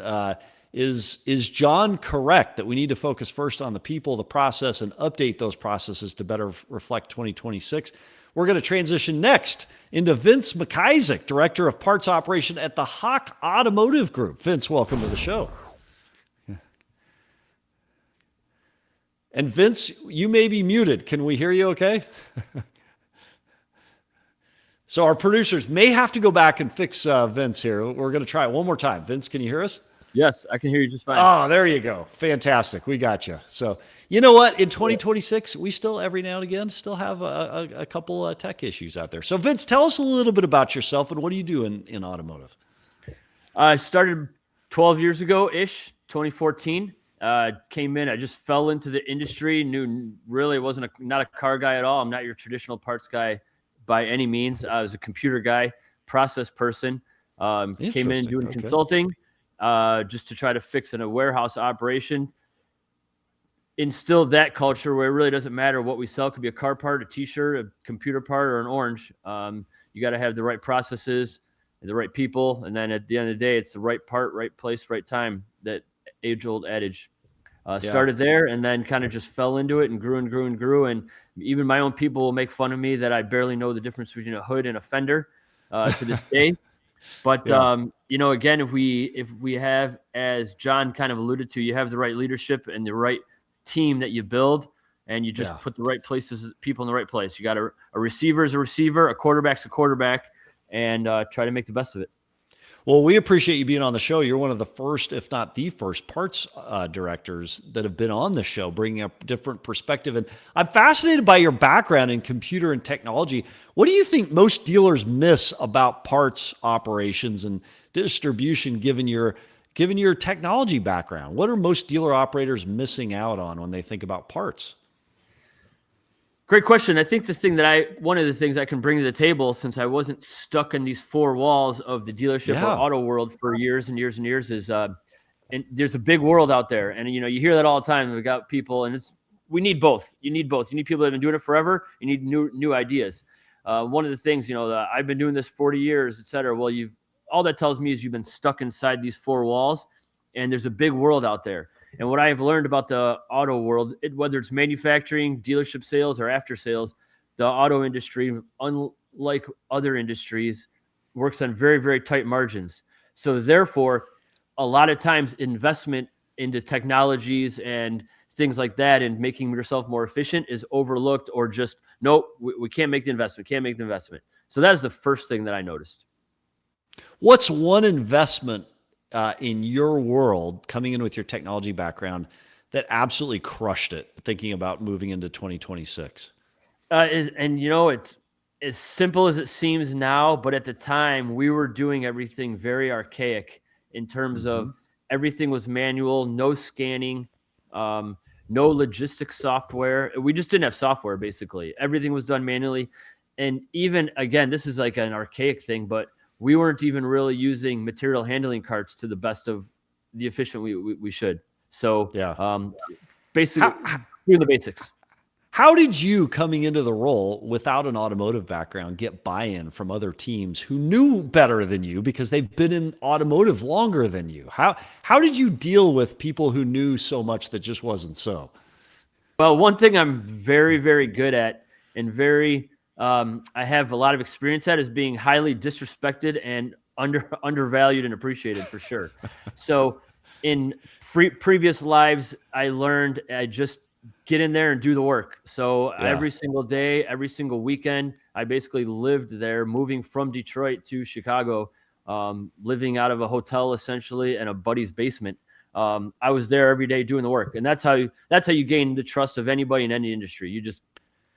Is John correct that we need to focus first on the people, the process, and update those processes to better reflect 2026? We're going to transition next into Vince McIsaac, Director of Parts Operation at the Hawk Automotive Group. Vince, welcome to the show. And Vince, you may be muted. Can we hear you okay? So our producers may have to go back and fix Vince here. We're going to try it one more time. Vince, can you hear us? Yes, I can hear you just fine. Oh, there you go. Fantastic. We got you. So you know what? In 2026, we still every now and again still have a couple tech issues out there. So Vince, tell us a little bit about yourself and what do you do in automotive? I started 12 years ago-ish, 2014. Came in, I just fell into the industry, knew really wasn't not a car guy at all. I'm not your traditional parts guy by any means. I was a computer guy, process person. Came in doing consulting just to try to fix in a warehouse operation. Instilled that culture where it really doesn't matter what we sell. It could be a car part, a t-shirt, a computer part, or an orange. You got to have the right processes, the right people, and then at the end of the day, it's the right part, right place, right time. That age-old adage. Started there and then kind of just fell into it and grew and grew and grew. And even my own people will make fun of me that I barely know the difference between a hood and a fender to this day. But, again, if we have, as John kind of alluded to, you have the right leadership and the right team that you build, and you just put the right people in the right place. You got a receiver is a receiver, a quarterback's a quarterback, and try to make the best of it. Well, we appreciate you being on the show. You're one of the first, if not the first, parts directors that have been on the show, bringing up different perspective. And I'm fascinated by your background in computer and technology. What do you think most dealers miss about parts operations and distribution, given your technology background? What are most dealer operators missing out on when they think about parts? Great question. I think one of the things I can bring to the table, since I wasn't stuck in these four walls of the dealership or auto world for years and years and years, is and there's a big world out there. And, you hear that all the time. We got people, and we need both. You need both. You need people that have been doing it forever. You need new ideas. One of the things, that I've been doing this 40 years, et cetera. Well, all that tells me is you've been stuck inside these four walls, and there's a big world out there. And what I have learned about the auto world, whether it's manufacturing, dealership sales, or after sales, the auto industry, unlike other industries, works on very, very tight margins. So therefore, a lot of times investment into technologies and things like that and making yourself more efficient is overlooked, or just, nope, we can't make the investment, can't make the investment. So that is the first thing that I noticed. What's one investment in your world, coming in with your technology background, that absolutely crushed it, thinking about moving into 2026? And it's as simple as it seems now, but at the time we were doing everything very archaic in terms of everything was manual, no scanning, no logistics software. We just didn't have software, basically. Everything was done manually. And even, again, this is like an archaic thing, but we weren't even really using material handling carts to the best of the efficient we should. So basically doing the basics. How did you, coming into the role without an automotive background, get buy-in from other teams who knew better than you because they've been in automotive longer than you? How did you deal with people who knew so much that just wasn't so? Well, one thing I'm very, very good at and I have a lot of experience at is being highly disrespected and undervalued and appreciated, for sure. So in previous lives, I learned I just get in there and do the work. So every single day, every single weekend, I basically lived there, moving from Detroit to Chicago, living out of a hotel essentially in a buddy's basement. I was there every day doing the work, and that's how you gain the trust of anybody in any industry. You just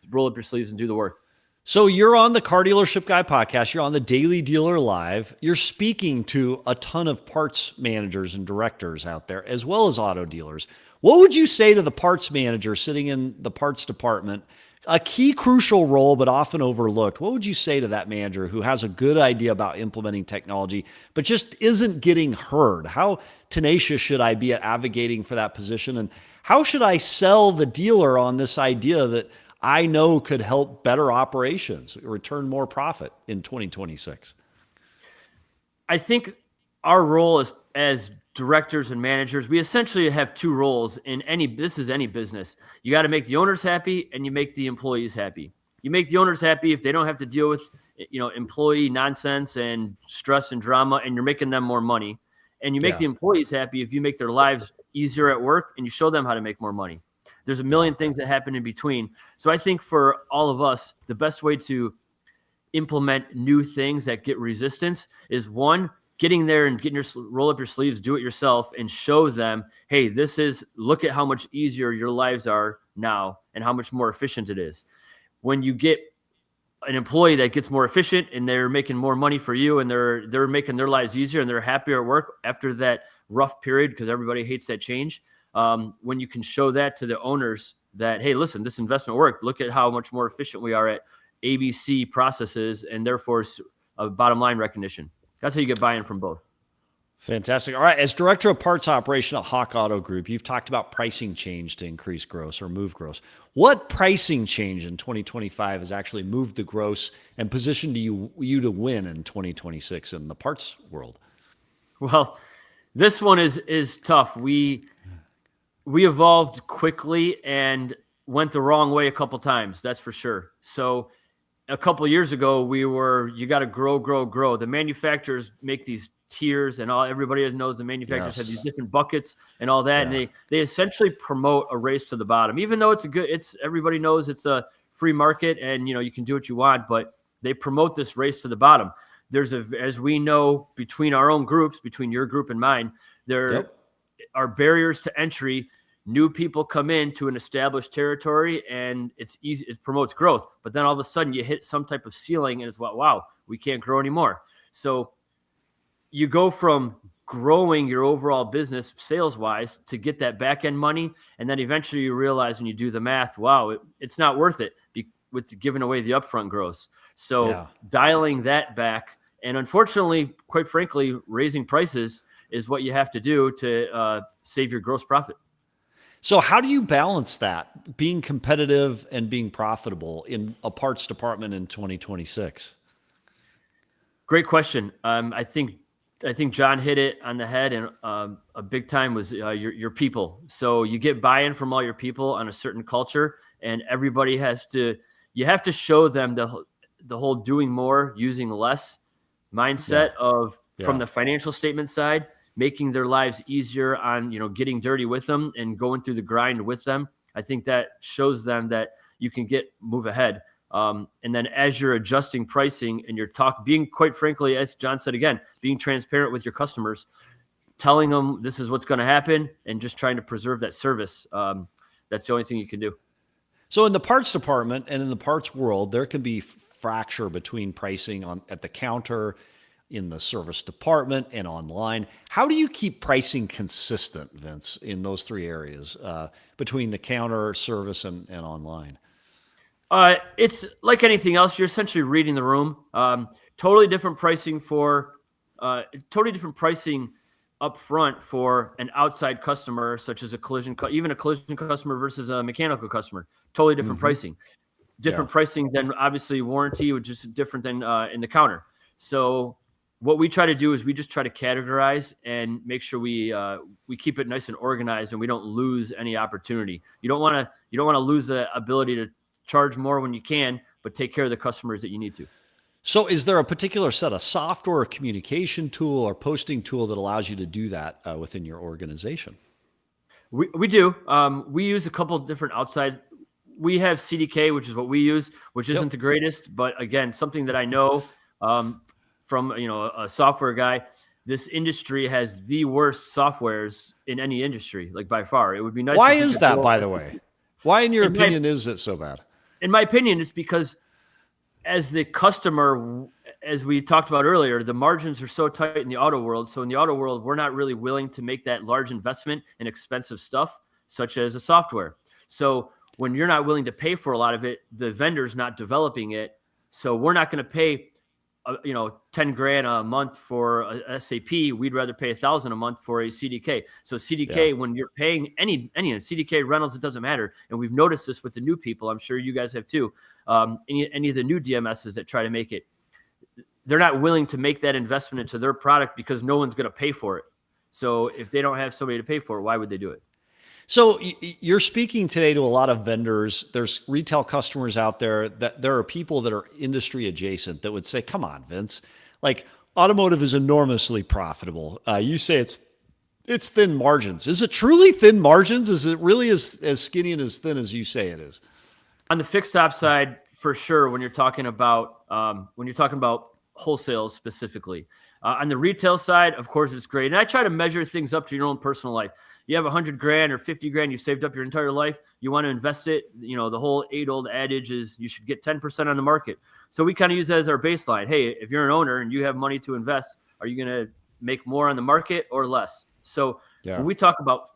roll up your sleeves and do the work. So you're on the Car Dealership Guy podcast. You're on the Daily Dealer Live. You're speaking to a ton of parts managers and directors out there, as well as auto dealers. What would you say to the parts manager sitting in the parts department, a key crucial role, but often overlooked? What would you say to that manager who has a good idea about implementing technology, but just isn't getting heard? How tenacious should I be at advocating for that position? And how should I sell the dealer on this idea that I know could help better operations, return more profit in 2026? I think our role as directors and managers, we essentially have two roles in any business. You got to make the owners happy and you make the employees happy. You make the owners happy if they don't have to deal with, employee nonsense and stress and drama, and you're making them more money. And you make the employees happy if you make their lives easier at work and you show them how to make more money. There's a million things that happen in between. So I think for all of us, the best way to implement new things that get resistance is, one, getting there and roll up your sleeves, do it yourself, and show them, hey, look at how much easier your lives are now and how much more efficient it is. When you get an employee that gets more efficient and they're making more money for you and they're making their lives easier and they're happier at work after that rough period, because everybody hates that change. When you can show that to the owners that, hey, listen, this investment worked. Look at how much more efficient we are at ABC processes, and therefore a bottom line recognition. That's how you get buy-in from both. Fantastic. All right. As director of parts operation at Hawk Auto Group, you've talked about pricing change to increase gross or move gross. What pricing change in 2025 has actually moved the gross and positioned you to win in 2026 in the parts world? Well, this one is tough. We evolved quickly and went the wrong way a couple times. That's for sure. So a couple of years ago, you got to grow. The manufacturers make these tiers, and everybody knows the manufacturers have these different buckets and all that. Yeah. And they essentially promote a race to the bottom, even though everybody knows it's a free market and, you can do what you want, but they promote this race to the bottom. As we know, between our own groups, between your group and mine, there are barriers to entry. New people come in to an established territory and it's easy. It promotes growth, but then all of a sudden you hit some type of ceiling and it's wow, we can't grow anymore. So you go from growing your overall business sales wise to get that back end money. And then eventually you realize when you do the math, wow, it's not worth it with giving away the upfront gross. So dialing that back, and unfortunately, quite frankly, raising prices is what you have to do to save your gross profit. So how do you balance that, being competitive and being profitable in a parts department in 2026? Great question. I think John hit it on the head, and a big time was your people. So you get buy-in from all your people on a certain culture, and everybody you have to show them the whole doing more, using less mindset from the financial statement side. making their lives easier on, getting dirty with them and going through the grind with them. I think that shows them that you can move ahead. And then as you're adjusting pricing and you're being, quite frankly, as John said again, being transparent with your customers, telling them this is what's going to happen and just trying to preserve that service. That's the only thing you can do. So in the parts department and in the parts world, there can be fracture between pricing at the counter, in the service department, and online. How do you keep pricing consistent, Vince, in those three areas between the counter, service, and online? It's like anything else. You're essentially reading the room. Totally different pricing up front for an outside customer, such as even a collision customer versus a mechanical customer. Totally different pricing. Different pricing than obviously warranty, which is different than in the counter. So what we try to do is we just try to categorize and make sure we keep it nice and organized, and we don't lose any opportunity. You don't want to lose the ability to charge more when you can, but take care of the customers that you need to. So is there a particular set of software or communication tool or posting tool that allows you to do that within your organization? We do. We use a couple of different outside. We have CDK, which is what we use, which isn't the greatest, but again, something that I know from a software guy. This industry has the worst softwares in any industry, like by far. It would be nice. Why is that, by the way? Why, in your opinion, is it so bad? In my opinion, it's because as the customer, as we talked about earlier, the margins are so tight in the auto world. So in the auto world, we're not really willing to make that large investment in expensive stuff, such as a software. So when you're not willing to pay for a lot of it, the vendor's not developing it. So we're not going to pay, $10,000 a month for a SAP. We'd rather pay $1,000 a month for a CDK. So CDK, when you're paying any CDK rentals, it doesn't matter. And we've noticed this with the new people. I'm sure you guys have too. Any of the new DMSs that try to make it, they're not willing to make that investment into their product because no one's going to pay for it. So if they don't have somebody to pay for it, why would they do it? So you're speaking today to a lot of vendors. There's retail customers out there that there are people that are industry adjacent that would say, come on, Vince, like automotive is enormously profitable. You say it's thin margins. Is it truly thin margins? Is it really as skinny and as thin as you say it is? On the fixed op side, for sure, when you're talking about wholesale specifically. On the retail side, of course, it's great. And I try to measure things up to your own personal life. You have $100,000 or $50,000 you saved up your entire life. You want to invest it. The whole age-old adage is you should get 10% on the market. So we kind of use that as our baseline. Hey, if you're an owner and you have money to invest, are you going to make more on the market or less? So when we talk about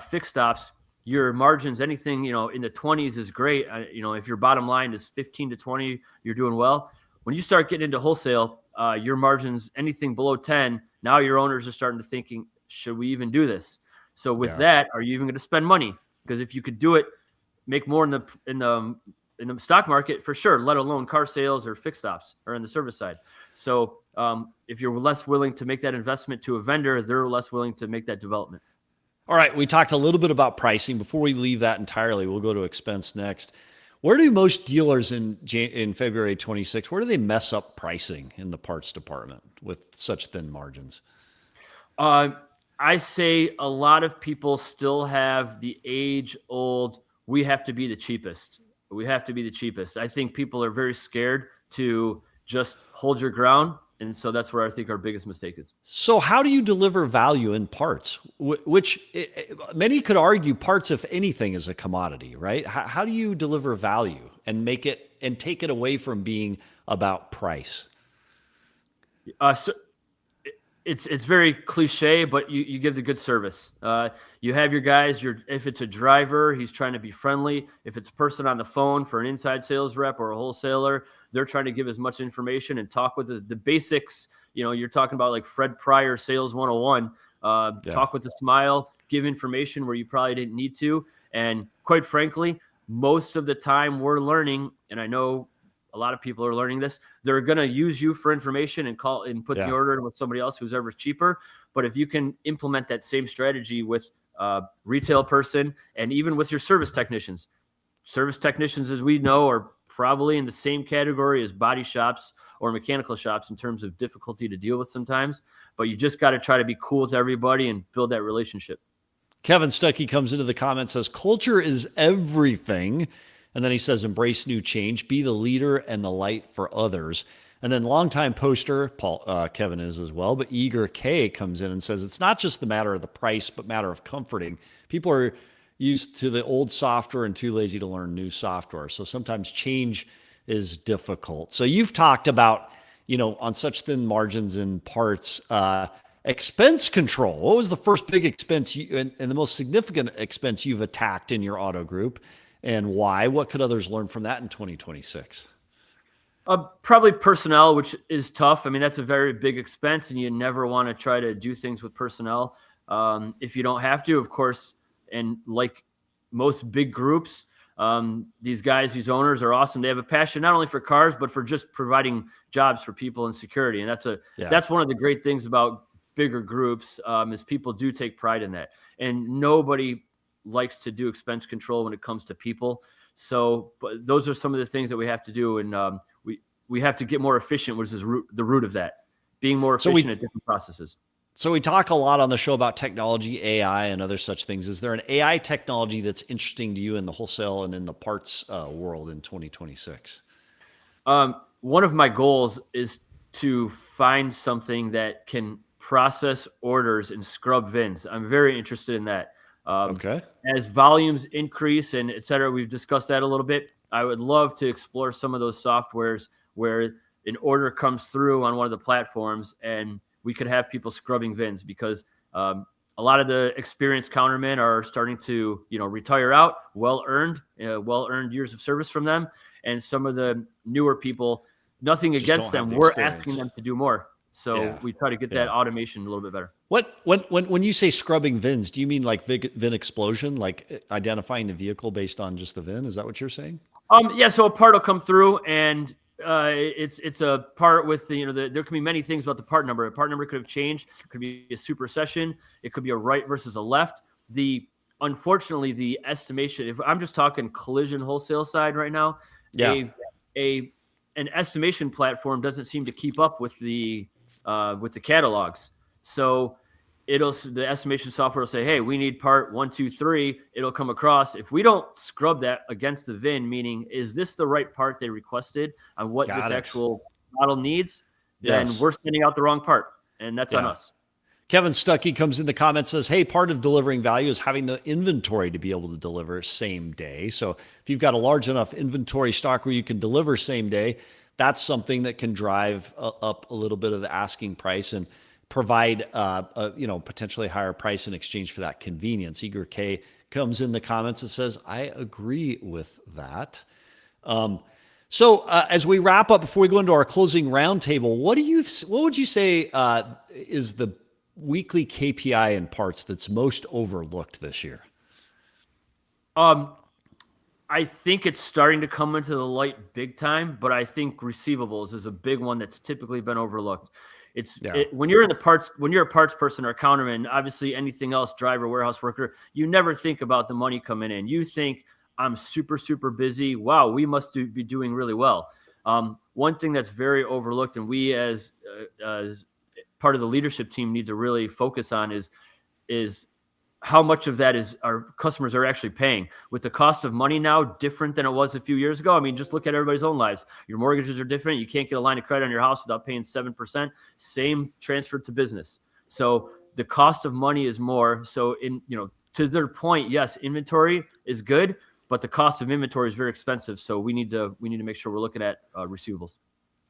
fixed ops, your margins, anything, in the 20s is great. If your bottom line is 15 to 20, you're doing well. When you start getting into wholesale, your margins, anything below 10, now your owners are starting to thinking, should we even do this? So with that, are you even going to spend money? Because if you could do it, make more in the stock market for sure, let alone car sales or fixed ops or in the service side. So if you're less willing to make that investment to a vendor, they're less willing to make that development. All right, we talked a little bit about pricing. Before we leave that entirely, we'll go to expense next. Where do most dealers in February 26, where do they mess up pricing in the parts department with such thin margins? I say a lot of people still have the age-old, we have to be the cheapest. We have to be the cheapest. I think people are very scared to just hold your ground. And so that's where I think our biggest mistake is. So how do you deliver value in parts, which many could argue parts, if anything, is a commodity, right? How do you deliver value and make it and take it away from being about price? So it's very cliche, but you give the good service. You have your guys, if it's a driver, he's trying to be friendly. If it's a person on the phone for an inside sales rep or a wholesaler, they're trying to give as much information and talk with the basics. You're talking about like Fred Pryor, Sales 101, talk with a smile, give information where you probably didn't need to. And quite frankly, most of the time we're learning, and I know a lot of people are learning this, they're going to use you for information and call and put the order in with somebody else who's ever cheaper. But if you can implement that same strategy with retail person and even with your service technicians, as we know, are probably in the same category as body shops or mechanical shops in terms of difficulty to deal with sometimes, but you just got to try to be cool with everybody and build that relationship. Kevin Stuckey comes into the comments, says, culture is everything. And then he says, embrace new change, be the leader and the light for others. And then longtime poster, Kevin is as well, but Eager K comes in and says, it's not just the matter of the price, but matter of comforting. People are used to the old software and too lazy to learn new software. So sometimes change is difficult. So you've talked about, on such thin margins in parts, expense control. What was the first big expense and the most significant expense you've attacked in your auto group, and why? What could others learn from that in 2026? Probably personnel, which is tough. I mean, that's a very big expense, and you never want to try to do things with personnel if you don't have to, of course. And like most big groups, these guys, these owners are awesome. They have a passion not only for cars, but for just providing jobs for people and security. And that's one of the great things about bigger groups is people do take pride in that. And nobody likes to do expense control when it comes to people. So but those are some of the things that we have to do. And we have to get more efficient, which is the root of that, being more efficient at different processes. So we talk a lot on the show about technology, AI, and other such things. Is there an AI technology that's interesting to you in the wholesale and in the parts world in 2026? One of my goals is to find something that can process orders and scrub VINs. I'm very interested in that. Okay. As volumes increase and et cetera, we've discussed that a little bit. I would love to explore some of those softwares where an order comes through on one of the platforms and we could have people scrubbing VINs, because a lot of the experienced countermen are starting to, retire out, well-earned years of service from them. And some of the newer people, nothing against them, we're asking them to do more. So we try to get that automation a little bit better. When you say scrubbing VINs, do you mean like VIN explosion, like identifying the vehicle based on just the VIN? Is that what you're saying? Yeah. So a part will come through, and it's a part with there can be many things about the part number. A part number could have changed. It could be a supersession. It could be a right versus a left. Unfortunately, the estimation, if I'm just talking collision wholesale side right now, an estimation platform doesn't seem to keep up with the catalogs. So the estimation software will say, hey, we need part 1, 2, 3. It'll come across. If we don't scrub that against the VIN, meaning is this the right part they requested on what actual model needs, then we're sending out the wrong part, and that's on us. Kevin Stuckey comes in the comments, says, hey, part of delivering value is having the inventory to be able to deliver same day. So if you've got a large enough inventory stock where you can deliver same day, that's something that can drive up a little bit of the asking price and provide potentially higher price in exchange for that convenience. Eager K comes in the comments and says, I agree with that. So as we wrap up, before we go into our closing roundtable, what would you say is the weekly KPI in parts that's most overlooked this year? I think it's starting to come into the light big time, but I think receivables is a big one that's typically been overlooked. When you're a parts person or a counterman, obviously anything else, driver, warehouse worker, you never think about the money coming in. You think, I'm super, super busy. Wow, we must be doing really well. One thing that's very overlooked, and we as part of the leadership team need to really focus on is how much of that is our customers are actually paying. With the cost of money now different than it was a few years ago. I mean, just look at everybody's own lives. Your mortgages are different. You can't get a line of credit on your house without paying 7%. Same transferred to business. So the cost of money is more. So to their point, yes, inventory is good, but the cost of inventory is very expensive. So we need to make sure we're looking at receivables.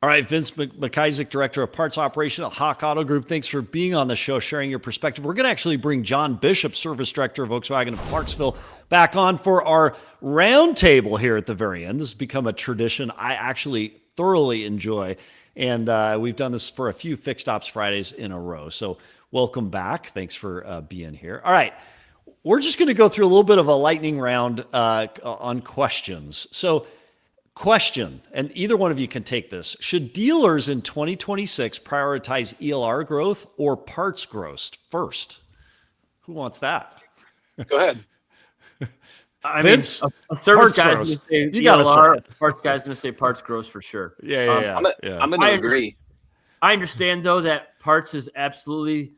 All right, Vince McIsaac, Director of Parts Operation at Hawk Auto Group. Thanks for being on the show, sharing your perspective. We're going to actually bring John Bishop, Service Director of Volkswagen of Clarksville, back on for our roundtable here at the very end. This has become a tradition I actually thoroughly enjoy, and we've done this for a few Fixed Ops Fridays in a row. So welcome back. Thanks for being here. All right, we're just going to go through a little bit of a lightning round on questions. So question, and either one of you can take this. Should dealers in 2026 prioritize ELR growth or parts growth first? Who wants that? Go ahead. I Vince, mean, a service parts guy's gross. going to say You gotta ELR, say a parts guy's going to say parts gross for sure. Yeah. I'm going to agree. I understand though that parts is absolutely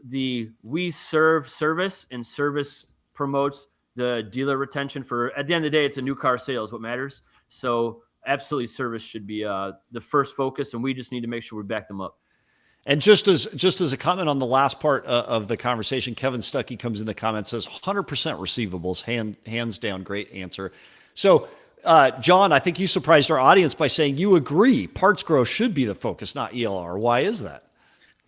the we serve service, and service promotes the dealer retention. For at the end of the day, it's a new car sales what matters. So absolutely, service should be the first focus, and we just need to make sure we back them up. And just as a comment on the last part of the conversation, Kevin Stuckey comes in the comments, says 100% receivables, hands down, great answer. So, John, I think you surprised our audience by saying you agree parts growth should be the focus, not ELR. Why is that?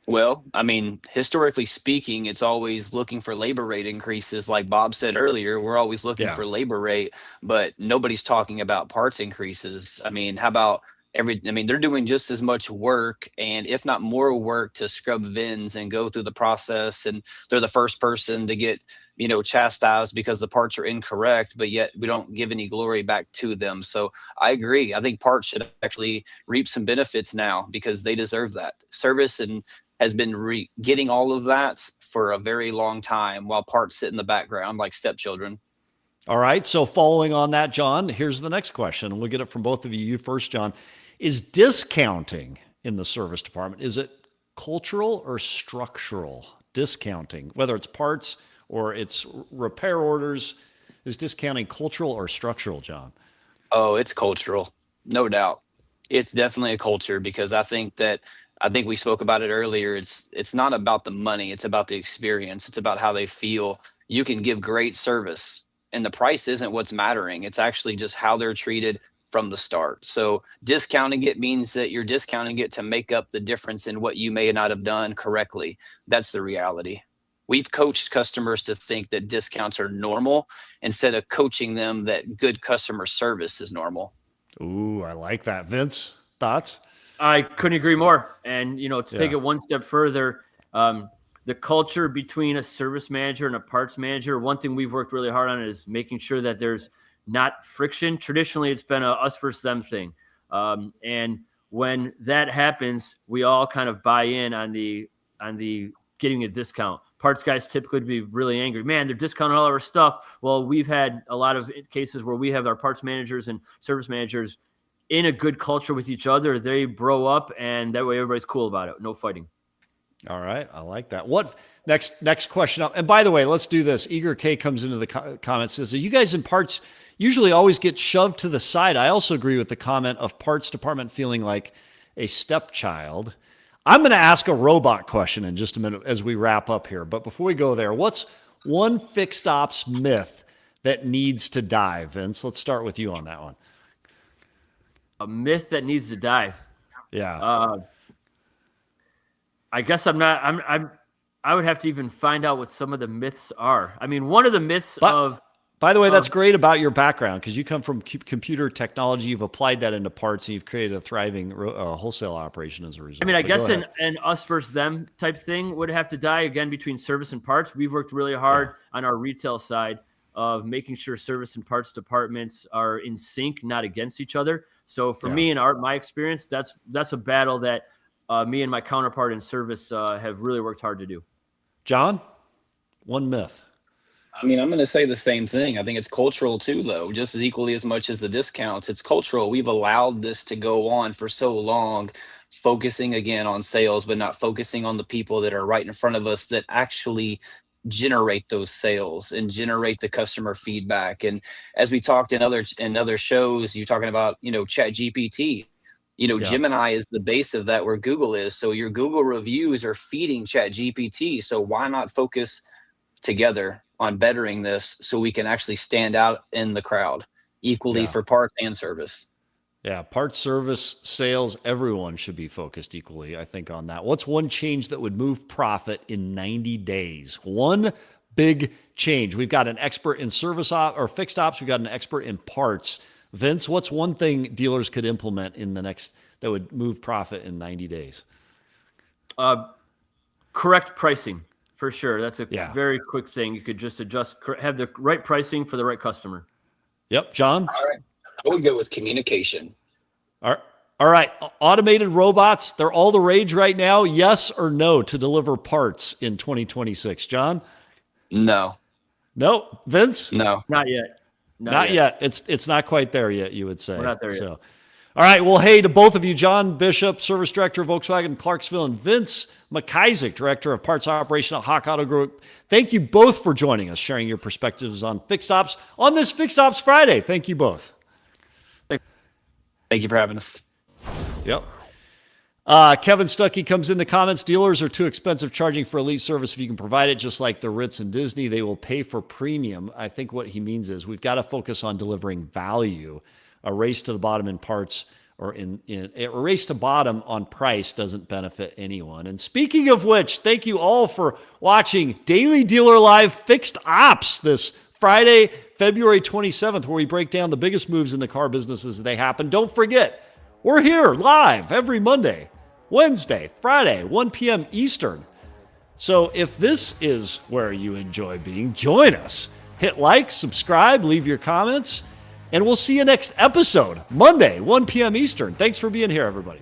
Well, I mean, historically speaking, it's always looking for labor rate increases. Like Bob said earlier, we're always looking for labor rate, but nobody's talking about parts increases. I mean, how about they're doing just as much work, and if not more work, to scrub VINs and go through the process. And they're the first person to get, chastised because the parts are incorrect, but yet we don't give any glory back to them. So I agree. I think parts should actually reap some benefits now because they deserve that. Service has been getting all of that for a very long time, while parts sit in the background like stepchildren. All right. So following on that, John, here's the next question, and we'll get it from both of you. You first, John. Is discounting in the service department, is it cultural or structural discounting? Whether it's parts or it's repair orders, is discounting cultural or structural, John? Oh, it's cultural. No doubt. It's definitely a culture, because I think we spoke about it earlier. It's not about the money. It's about the experience. It's about how they feel. You can give great service, and the price isn't what's mattering. It's actually just how they're treated from the start. So discounting it means that you're discounting it to make up the difference in what you may not have done correctly. That's the reality. We've coached customers to think that discounts are normal instead of coaching them that good customer service is normal. Ooh, I like that. Vince, thoughts? I couldn't agree more. And, to take it one step further, the culture between a service manager and a parts manager, one thing we've worked really hard on is making sure that there's not friction. Traditionally, it's been a us versus them thing. And when that happens, we all kind of buy in on the getting a discount. Parts guys typically be really angry. Man, they're discounting all of our stuff. Well, we've had a lot of cases where we have our parts managers and service managers in a good culture with each other. They bro up, and that way everybody's cool about it. No fighting. All right. I like that. What next question up? And by the way, let's do this. Eager K comes into the comments, says, you guys in parts usually always get shoved to the side. I also agree with the comment of parts department feeling like a stepchild. I'm going to ask a robot question in just a minute as we wrap up here. But before we go there, what's one fixed ops myth that needs to die, Vince? Let's start with you on that one. A myth that needs to die. Yeah. I guess I would have to even find out what some of the myths are. I mean, one of the myths By the way, that's great about your background, because you come from computer technology. You've applied that into parts, and you've created a thriving wholesale operation as a result. I mean, I guess an us versus them type thing would have to die again between service and parts. We've worked really hard on our retail side of making sure service and parts departments are in sync, not against each other. So for me and my experience, that's a battle that me and my counterpart in service have really worked hard to do. John, one myth. I mean, I'm going to say the same thing. I think it's cultural too, though, just as equally as much as the discounts. It's cultural. We've allowed this to go on for so long, focusing again on sales, but not focusing on the people that are right in front of us that actually generate those sales and generate the customer feedback. And as we talked in other shows, you're talking about, Chat GPT. Gemini is the base of that, where Google is. So your Google reviews are feeding Chat GPT. So why not focus together on bettering this so we can actually stand out in the crowd equally for parts and service? Yeah, parts, service, sales, everyone should be focused equally, I think, on that. What's one change that would move profit in 90 days? One big change. We've got an expert in service or fixed ops. We've got an expert in parts. Vince, what's one thing dealers could implement in the next that would move profit in 90 days? Correct pricing, for sure. That's a very quick thing. You could just have the right pricing for the right customer. Yep. John? All right. I would go with communication. All right. Automated robots, they're all the rage right now. Yes or no to deliver parts in 2026? John? No. No. Vince? No. Not yet. Not yet. It's not quite there yet, you would say. We're not there yet. So, all right. Well, hey, to both of you, John Bishop, Service Director of Volkswagen Clarksville, and Vince McIsaac, Director of Parts Operation at Hawk Auto Group. Thank you both for joining us, sharing your perspectives on Fixed Ops on this Fixed Ops Friday. Thank you both. Thank you for having us. Yep. Kevin Stuckey comes in the comments. Dealers are too expensive charging for elite service. If you can provide it, just like the Ritz and Disney, they will pay for premium. I think what he means is we've got to focus on delivering value. A race to the bottom in parts or a race to bottom on price doesn't benefit anyone. And speaking of which, thank you all for watching Daily Dealer Live Fixed Ops this Friday, February 27th, where we break down the biggest moves in the car business as they happen. Don't forget, we're here live every Monday, Wednesday, Friday, 1 p.m. Eastern. So if this is where you enjoy being, join us. Hit like, subscribe, leave your comments, and we'll see you next episode, Monday, 1 p.m. Eastern. Thanks for being here, everybody.